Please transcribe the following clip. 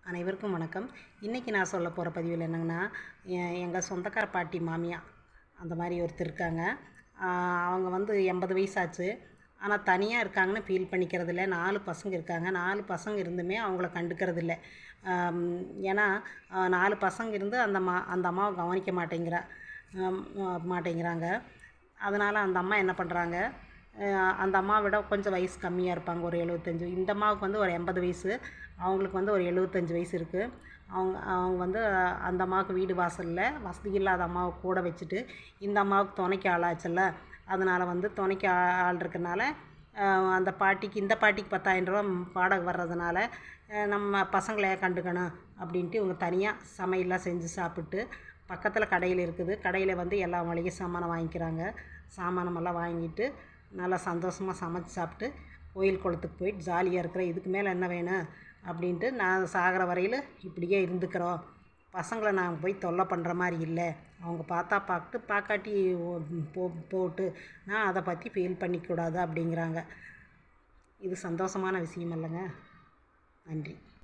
அனைவருக்கும் வணக்கம். இன்றைக்கி நான் சொல்ல போகிற பதிவில் என்னங்கன்னா, எங்கள் சொந்தக்கார பாட்டி மாமியா அந்த மாதிரி ஒருத்தர் இருக்காங்க. அவங்க வந்து 80 வயசாச்சு. ஆனால் தனியாக இருக்காங்கன்னு ஃபீல் பண்ணிக்கிறதில்ல. 4 பசங்க இருக்காங்க. 4 பசங்க இருந்துமே அவங்கள கண்டுக்கிறதில்ல. ஏன்னா 4 பசங்க இருந்து அந்த அம்மாவை கவனிக்க மாட்டேங்கிறாங்க. அதனால் அந்த அம்மா என்ன பண்ணுறாங்க, அந்த அம்மாவை விட கொஞ்சம் வயசு கம்மியாக இருப்பாங்க, ஒரு 75. இந்த அம்மாவுக்கு வந்து ஒரு 80 வயசு, அவங்களுக்கு வந்து ஒரு 75 வயசு இருக்குது. அவங்க வந்து அந்த அம்மாவுக்கு வீடு வாசலில் வசதி இல்லாத அம்மாவை கூட வச்சுட்டு, இந்த அம்மாவுக்கு துணைக்கு ஆளாச்சுல்ல, அதனால் வந்து துணைக்கு ஆள் இருக்கனால அந்த பாட்டிக்கு இந்த பாட்டிக்கு 10,000 ரூபா வாடகை வர்றதுனால நம்ம பசங்களை கண்டுக்கணும் அப்படின்ட்டு இவங்க தனியாக சமையல்லாம் செஞ்சு சாப்பிட்டு, பக்கத்தில் கடையில் இருக்குது, கடையில் வந்து எல்லா மளிகை சாமானை வாங்கிக்கிறாங்க. சாமானமெல்லாம் வாங்கிட்டு நல்லா சந்தோஷமாக சமைச்சு சாப்பிட்டு கோயில் குளத்துக்கு போயிட்டு ஜாலியாக இருக்கிறேன். இதுக்கு மேலே என்ன வேணும் அப்படின்ட்டு நான் சாகிற வரையில் இப்படியே இருந்துக்கிறோம். பசங்களை நான் போய் தொல்லை பண்ணுற மாதிரி இல்லை. அவங்க பார்த்தா பார்க்காட்டி போட்டு நான் அதை பற்றி ஃபீல் பண்ணிக்கூடாது அப்படிங்கிறாங்க. இது சந்தோஷமான விஷயம் இல்லைங்க. நன்றி.